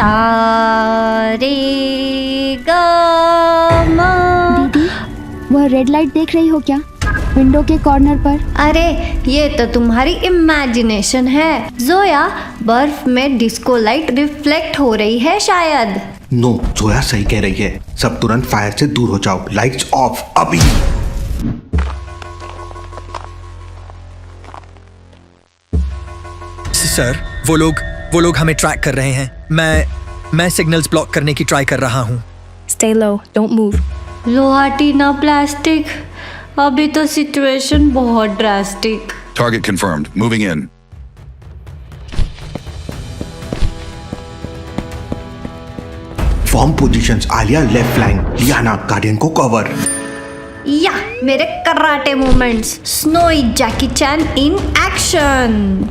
तारे गा मा। दीदी, वह रेड लाइट देख रही हो क्या विंडो के कॉर्नर पर? अरे ये तो तुम्हारी इमेजिनेशन है जोया, बर्फ में डिस्को लाइट रिफ्लेक्ट हो रही है शायद। नो, जोया सही कह रही है। सब तुरंत फायर से दूर हो जाओ। लाइट्स ऑफ अभी। सर, वो लोग हमें ट्रैक कर रहे हैं। मैं सिग्नल्स ब्लॉक करने की ट्राई कर रहा हूँ। Stay low, don't move. लोहा टीना प्लास्टिक, अभी तो सिचुएशन बहुत drastic. Target confirmed. Moving in. Form positions. Alia left flank, Liana guardian को कवर। या मेरे karate movements, Snowy Jackie Chan in action.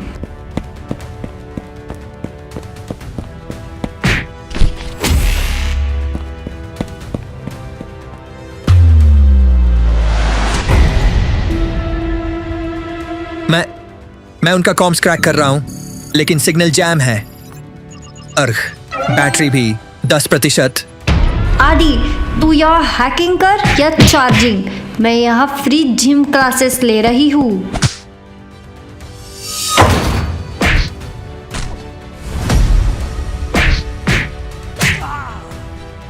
मैं उनका कॉम्स क्रैक कर रहा हूँ, लेकिन सिग्नल जैम है। अर्घ, बैटरी भी 10%। आदि, तू यहाँ हैकिंग कर या चार्जिंग? मैं यहाँ फ्री जिम क्लासेस ले रही हूँ।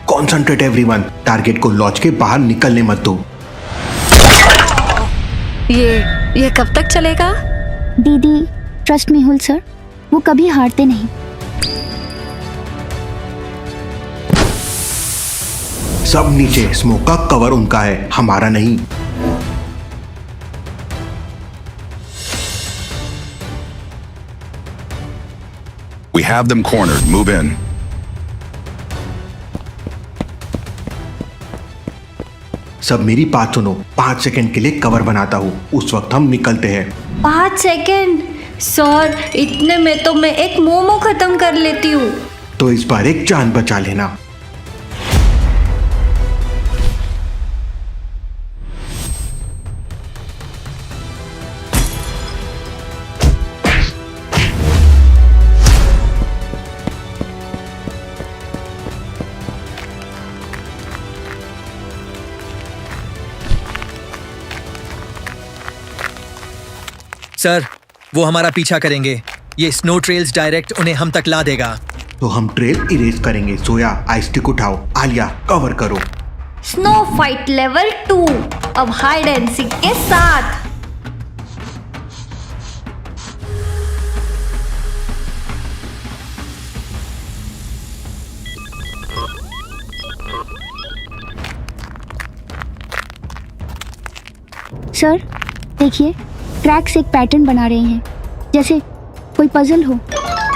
कॉन्सेंट्रेट एवरीवन, टारगेट को लॉन्च के बाहर निकलने मत दो। ये कब तक चलेगा? दीदी, ट्रस्ट मी हुल सर, वो कभी हारते नहीं। सब नीचे। स्मोक का कवर उनका है, हमारा नहीं। We have them cornered. Move in. सब मेरी बात सुनो। 5 सेकंड के लिए कवर बनाता हूँ, उस वक्त हम निकलते हैं। 5 सेकेंड? सर, इतने में तो मैं एक मोमो खत्म कर लेती हूँ। तो इस बार एक जान बचा लेना। सर, वो हमारा पीछा करेंगे। ये स्नो ट्रेल्स डायरेक्ट उन्हें हम तक ला देगा। तो हम ट्रेल इरेज करेंगे। जोया, आइस स्टिक उठाओ। आलिया, कवर करो। स्नो फाइट लेवल 2, अब हाइड एंड सीक के साथ। सर देखिए, क्रैक्स एक पैटर्न बना रहे हैं, जैसे कोई पजल हो।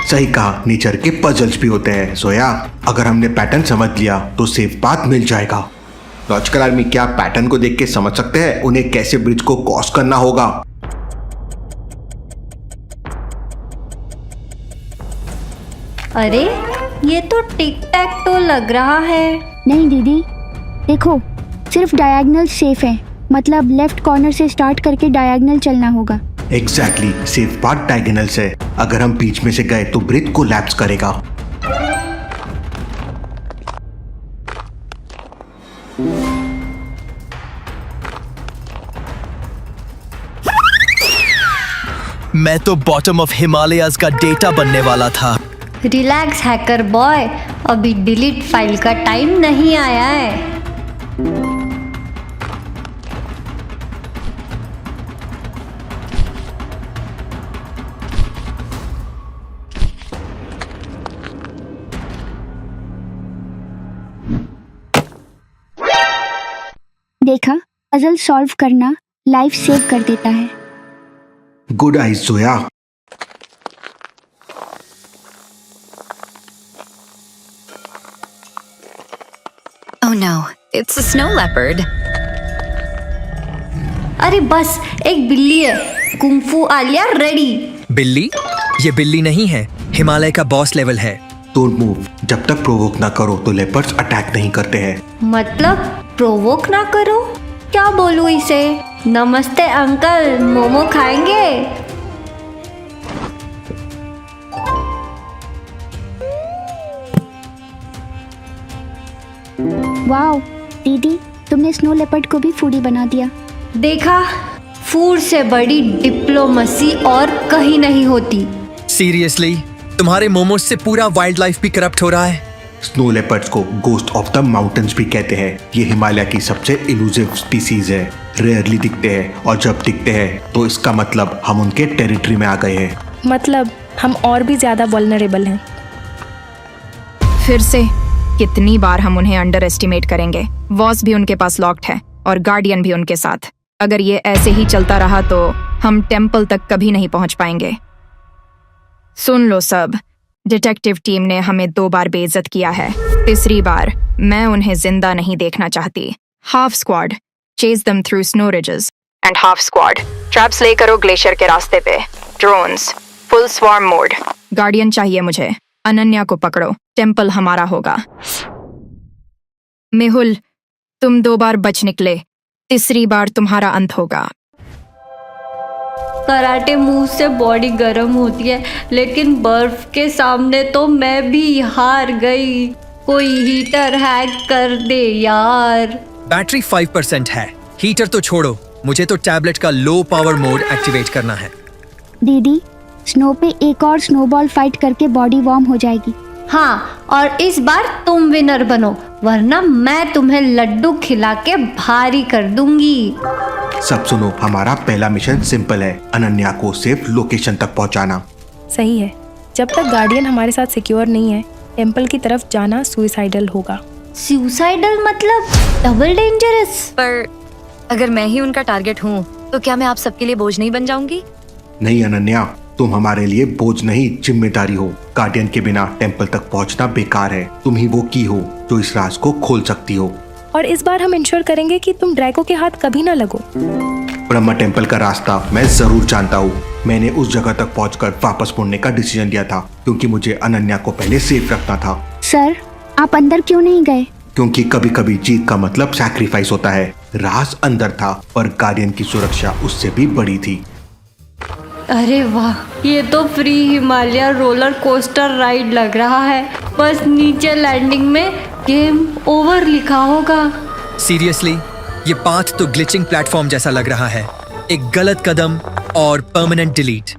सही कहा, नेचर के पजल्स भी होते हैं। जोया, अगर हमने पैटर्न समझ लिया तो सेफ पाथ मिल जाएगा। लॉजिकल आर्मी क्या पैटर्न को देख के समझ सकते हैं उन्हें कैसे ब्रिज को क्रॉस करना होगा? अरे ये तो टिक टैक तो लग रहा है। नहीं दीदी, देखो, सिर्फ डायगोनल सेफ है, मतलब लेफ्ट कॉर्नर से स्टार्ट करके डायगोनल चलना होगा। एग्जैक्टली, सेफ पाथ डायगोनल से। अगर हम बीच में से गए तो ब्रिज कोलैप्स करेगा। मैं तो बॉटम ऑफ हिमालयाज का डेटा बनने वाला था। रिलैक्स हैकर बॉय, अभी डिलीट फाइल का टाइम नहीं आया है। देखा, पजल सॉल्व करना लाइफ सेव कर देता है। Good eyes Zoya. Oh no, it's a snow leopard. अरे बस, एक बिल्ली है। Kung fu Alia ready. बिल्ली? ये बिल्ली नहीं है, हिमालय का बॉस लेवल है। डोंट मूव, जब तक प्रोवोक ना करो तो लेपर्ड्स अटैक नहीं करते हैं। मतलब प्रोवोक ना करो? क्या बोलूं इसे? नमस्ते अंकल, मोमो खाएंगे? वाओ दीदी, तुमने स्नो लेपर्ड को भी फूडी बना दिया। देखा, फूड से बड़ी डिप्लोमेसी और कहीं नहीं होती। सीरियसली, तुम्हारे मोमोज से पूरा वाइल्ड लाइफ भी करप्ट हो रहा है। स्नो लेपर्ड्स को गोस्ट ऑफ द माउंटेन्स भी कहते हैं। ये हिमालय की सबसे इलूसिव स्पीसीज है। रेयरली दिखते हैं और जब दिखते हैं तो इसका मतलब हम उनके टेरिटरी में आ गए हैं। मतलब हम और भी ज़्यादा वल्नरेबल हैं। फिर से कितनी बार हम उन्हें अंडर एस्टिमेट करेंगे। वॉस भी उनके पास लॉक्ड है और गार्डियन भी उनके साथ। अगर ये ऐसे ही चलता रहा तो हम टेम्पल तक कभी नहीं पहुंच पाएंगे। सुन लो सब, डिटेक्टिव टीम ने हमें 2 बार बेइज्जत किया है। तीसरी बार मैं उन्हें जिंदा नहीं देखना चाहती। Half squad chase them through snow ridges and half squad traps ले करो ग्लेशियर के रास्ते पे। Drones full swarm mode. Guardian चाहिए मुझे। अनन्या को पकड़ो, टेम्पल हमारा होगा। मेहुल, तुम 2 बार बच निकले, तीसरी बार तुम्हारा अंत होगा। कराटे मूव से बॉडी गर्म होती है, लेकिन बर्फ के सामने तो मैं भी हार गई। कोई हीटर हैक कर दे यार। बैटरी 5% है। हीटर तो छोड़ो, मुझे तो टैबलेट का लो पावर मोड एक्टिवेट करना है। दीदी, स्नो पे एक और स्नोबॉल फाइट करके बॉडी वार्म हो जाएगी। हाँ, और इस बार तुम विनर बनो, वरना मैं तुम्हें लड्डू खिला के भारी कर दूंगी। सब सुनो, हमारा पहला मिशन सिंपल है, अनन्या को सेफ लोकेशन तक पहुंचाना। सही है। जब तक गार्डियन हमारे साथ सिक्योर नहीं है, टेम्पल की तरफ जाना सुइसाइडल होगा। सुसाइडल मतलब डबल डेंजरस। पर अगर मैं ही उनका टारगेट हूँ तो क्या मैं आप सबके लिए बोझ नहीं बन जाऊंगी? नहीं अनन्या, तुम हमारे लिए बोझ नहीं, जिम्मेदारी हो। गार्डियन के बिना टेम्पल तक पहुंचना बेकार है। तुम ही वो की हो जो इस राज को खोल सकती हो। और इस बार हम इंश्योर करेंगे कि तुम ड्रैको के हाथ कभी ना लगो। ब्रह्मा टेम्पल का रास्ता मैं जरूर जानता हूँ। मैंने उस जगह तक पहुंचकर वापस मुड़ने का डिसीजन लिया था, क्योंकि मुझे अनन्या को पहले सेफ रखना था। सर, आप अंदर क्यों नहीं गए? क्योंकि कभी कभी जीत का मतलब सैक्रिफाइस होता है। राज अंदर था, पर गार्डियन की सुरक्षा उससे भी बड़ी थी। अरे वाह, ये तो free Himalaya roller coaster ride लग रहा है। बस नीचे लैंडिंग में गेम ओवर लिखा होगा। सीरियसली, ये पाथ तो ग्लिचिंग प्लेटफॉर्म जैसा लग रहा है। एक गलत कदम और परमानेंट डिलीट।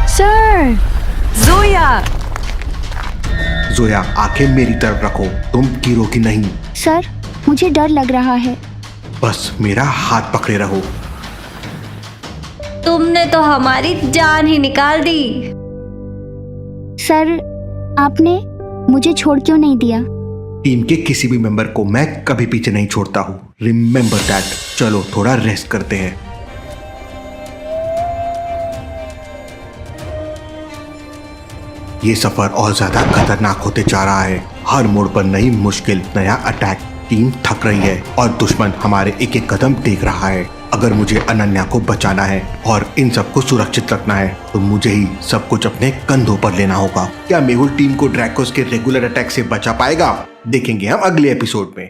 सर! जोया, आंखें मेरी तरफ रखो, तुम गिरोगी नहीं। सर, मुझे डर लग रहा है। बस मेरा हाथ पकड़े रहो। तुमने तो हमारी जान ही निकाल दी। सर, आपने मुझे छोड़ क्यों नहीं दिया? टीम के किसी भी मेंबर को मैं कभी पीछे नहीं छोड़ता हूँ। Remember that. चलो थोड़ा रेस्ट करते हैं। ये सफर और ज्यादा खतरनाक होते जा रहा है। हर मोड़ पर नई मुश्किल, नया अटैक। टीम थक रही है और दुश्मन हमारे एक एक कदम देख रहा है। अगर मुझे अनन्या को बचाना है और इन सबको सुरक्षित रखना है तो मुझे ही सब कुछ अपने कंधों पर लेना होगा। क्या मेहुल टीम को ड्रैकोस के रेगुलर अटैक से बचा पाएगा? देखेंगे हम अगले एपिसोड में।